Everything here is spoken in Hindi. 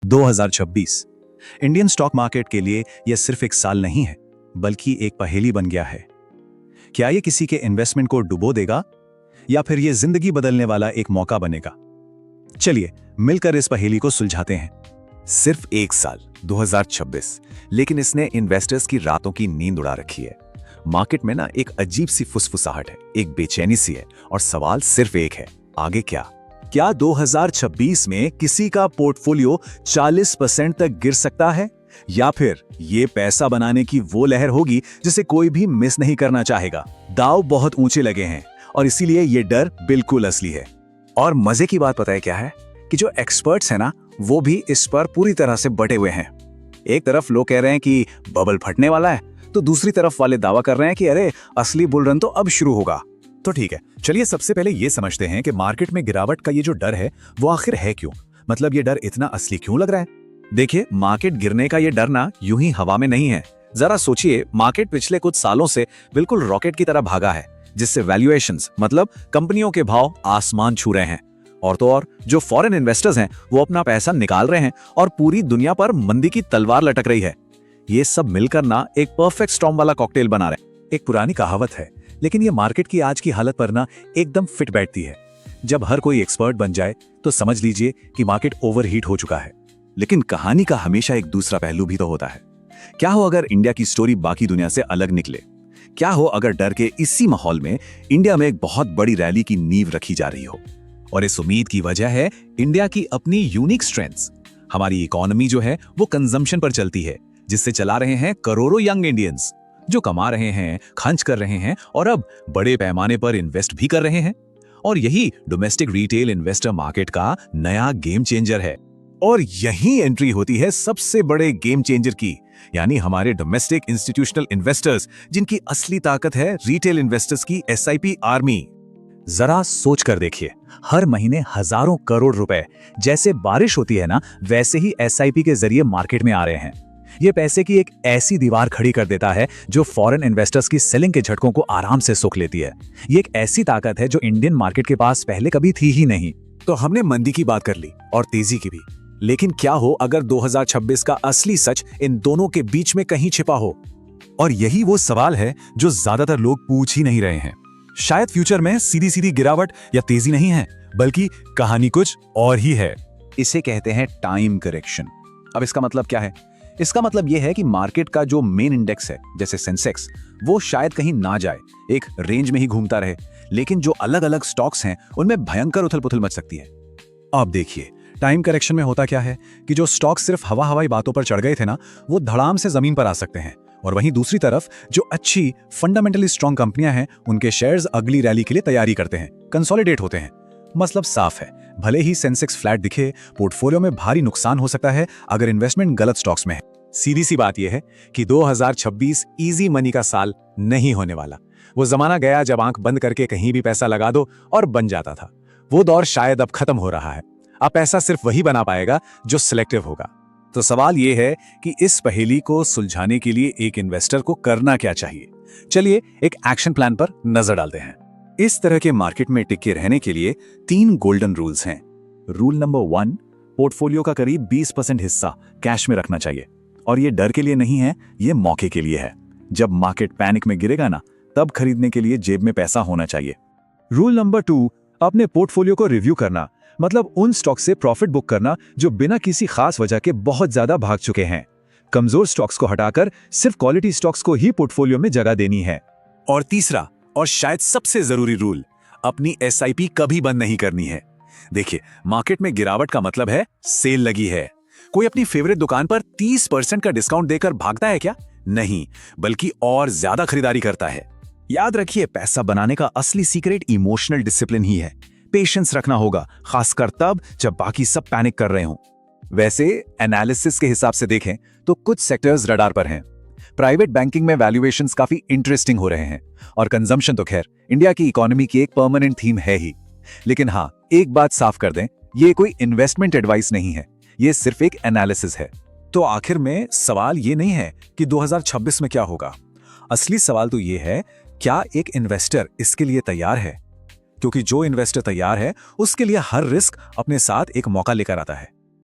2026 इंडियन स्टॉक मार्केट के लिए यह सिर्फ एक साल नहीं है, बल्कि एक पहेली बन गया है। क्या यह किसी के इन्वेस्टमेंट को डुबो देगा या फिर यह जिंदगी बदलने वाला एक मौका बनेगा? चलिए मिलकर इस पहेली को सुलझाते हैं। सिर्फ एक साल 2026, लेकिन इसने इन्वेस्टर्स की रातों की नींद उड़ा रखी है। मार्केट में ना एक अजीब सी फुसफुसाहट है, एक बेचैनी सी है, और सवाल सिर्फ एक है, आगे क्या? क्या 2026 में किसी का पोर्टफोलियो 40% तक गिर सकता है, या फिर ये पैसा बनाने की वो लहर होगी जिसे कोई भी मिस नहीं करना चाहेगा? दांव बहुत ऊंचे लगे हैं और इसीलिए ये डर बिल्कुल असली है। और मजे की बात पता है क्या है कि जो एक्सपर्ट्स हैं ना, वो भी इस पर पूरी तरह से बटे हुए हैं। एक तरफ लोग कह रहे हैं कि बबल फटने वाला है, तो दूसरी तरफ वाले दावा कर रहे हैं कि अरे असली बुल रन तो अब शुरू होगा। तो ठीक है, चलिए सबसे पहले ये समझते हैं कि मार्केट में गिरावट का ये जो डर है वो आखिर है क्यों। मतलब ये डर इतना असली क्यों लग रहा है? देखिए, मार्केट गिरने का ये डर ना यूं ही हवा में नहीं है। जरा सोचिए, मार्केट पिछले कुछ सालों से बिल्कुल रॉकेट की तरह भागा है, जिससे वैल्यूएशंस मतलब कंपनियों के भाव आसमान छू रहे हैं। और तो और जो फॉरेन इन्वेस्टर्स हैं वो अपना पैसा निकाल रहे हैं और पूरी दुनिया पर मंदी की तलवार लटक रही है। ये सब मिलकर ना एक परफेक्ट स्टॉर्म वाला कॉकटेल बना रहे हैं। एक पुरानी कहावत है, लेकिन ये मार्केट की आज की हालत पर ना एकदम फिट बैठती है। जब हर कोई एक्सपर्ट बन जाए तो समझ लीजिए कि मार्केट ओवरहीट हो चुका है। लेकिन कहानी का हमेशा एक दूसरा पहलू भी तो होता है। क्या हो अगर इंडिया की स्टोरी बाकी दुनिया से अलग निकले? क्या हो अगर डर के इसी माहौल में इंडिया में एक बहुत बड़ी रैली की नींव रखी जा रही हो? और इस उम्मीद की वजह है इंडिया की अपनी यूनिक स्ट्रेंथ्स। हमारी इकोनॉमी जो है वो कंजम्पशन पर चलती है, जिससे चला रहे हैं करोड़ों यंग इंडियंस, जो कमा रहे हैं, खर्च कर रहे हैं और अब बड़े पैमाने पर इन्वेस्ट भी कर रहे हैं। और यही डोमेस्टिक रिटेल इन्वेस्टर मार्केट का नया गेम चेंजर है। और यही एंट्री होती है सबसे बड़े गेम चेंजर की, यानी हमारे डोमेस्टिक इंस्टीट्यूशनल इन्वेस्टर्स, जिनकी असली ताकत है रिटेल इन्वेस्टर्स की SIP आर्मी। जरा सोच कर देखिए, हर महीने हजारों करोड़ रुपए जैसे बारिश होती है ना, वैसे ही SIP के जरिए मार्केट में आ रहे हैं। ये पैसे की एक ऐसी दीवार खड़ी कर देता है जो फॉरेन इन्वेस्टर्स की सेलिंग के झटकों को आराम से सोख लेती है। ये एक ऐसी ताकत है जो इंडियन मार्केट के पास पहले कभी थी ही नहीं। तो हमने मंदी की बात कर ली और तेजी की भी, लेकिन क्या हो अगर 2026 का असली सच इन दोनों के बीच में कहीं छिपा हो? और यही वो सवाल है जो ज्यादातर लोग पूछ ही नहीं रहे हैं। शायद फ्यूचर में सीधी सीधी गिरावट या तेजी नहीं है, बल्कि कहानी कुछ और ही है। इसे कहते हैं टाइम करेक्शन। अब इसका मतलब क्या है? इसका मतलब यह है कि मार्केट का जो मेन इंडेक्स है, जैसे सेंसेक्स, वो शायद कहीं ना जाए, एक रेंज में ही घूमता रहे, लेकिन जो अलग अलग स्टॉक्स हैं उनमें भयंकर उथल पुथल मच सकती है। अब देखिए, टाइम करेक्शन में होता क्या है कि जो स्टॉक सिर्फ हवाई बातों पर चढ़ गए थे ना, वो धड़ाम से जमीन पर आ सकते हैं। और वहीं दूसरी तरफ जो अच्छी फंडामेंटली स्ट्रॉन्ग कंपनियां हैं, उनके शेयर्स अगली रैली के लिए तैयारी करते हैं, कंसोलिडेट होते हैं। मतलब साफ है, भले ही सेंसेक्स फ्लैट दिखे, पोर्टफोलियो में भारी नुकसान हो सकता है अगर इन्वेस्टमेंट गलत स्टॉक्स में है। सीधी सी बात यह है कि 2026 इजी मनी का साल नहीं होने वाला। वो जमाना गया जब आंख बंद करके कहीं भी पैसा लगा दो और बन जाता था। वो दौर शायद अब खत्म हो रहा है। अब पैसा सिर्फ वही बना पाएगा जो सिलेक्टिव होगा। तो सवाल यह है कि इस पहेली को सुलझाने के लिए एक इन्वेस्टर को करना क्या चाहिए? चलिए एक एक्शन प्लान पर नजर डालते हैं। इस तरह के मार्केट में टिके रहने के लिए 3 गोल्डन रूल्स हैं। रूल नंबर 1, पोर्टफोलियो का करीब 20% हिस्सा कैश में रखना चाहिए। और ये डर के लिए नहीं है, ये मौके के लिए है। जब मार्केट पैनिक में गिरेगा ना, तब खरीदने के लिए जेब में पैसा होना चाहिए। रूल नंबर 2, अपने पोर्टफोलियो को रिव्यू करना, मतलब उन स्टॉक से प्रॉफिट बुक करना जो बिना किसी खास वजह के बहुत ज्यादा भाग चुके हैं। कमजोर स्टॉक्स को हटाकर सिर्फ क्वालिटी स्टॉक्स को ही पोर्टफोलियो में जगह देनी है। और तीसरा और शायद सबसे जरूरी रूल, अपनी SIP कभी बंद नहीं करनी है। देखिए, मार्केट में गिरावट का मतलब है सेल लगी है। कोई अपनी फेवरेट दुकान पर 30% का डिस्काउंट देकर भागता है क्या? नहीं, बल्कि और ज्यादा खरीदारी करता है। याद रखिए, पैसा बनाने का असली सीक्रेट इमोशनल डिसिप्लिन ही है। पेशेंस रखना होगा, खासकर तब जब बाकी सब पैनिक कर रहे हों। वैसे एनालिसिस के हिसाब से देखें तो कुछ सेक्टर्स रडार पर हैं। प्राइवेट बैंकिंग में वैल्यूएशंस काफी इंटरेस्टिंग हो रहे हैं, और कंजम्पशन तो खैर इंडिया की इकोनॉमी की एक परमानेंट थीम है ही। लेकिन हाँ, एक बात साफ कर दें, ये कोई इन्वेस्टमेंट एडवाइस नहीं है, ये सिर्फ एक एनालिसिस है। तो आखिर में सवाल ये नहीं है कि 2026 में क्या होगा। असली सवाल तो ये है, क्या एक इन्वेस्टर इसके लिए तैयार है? क्योंकि जो इन्वेस्टर तैयार है, उसके लिए हर रिस्क अपने साथ एक मौका लेकर आता है।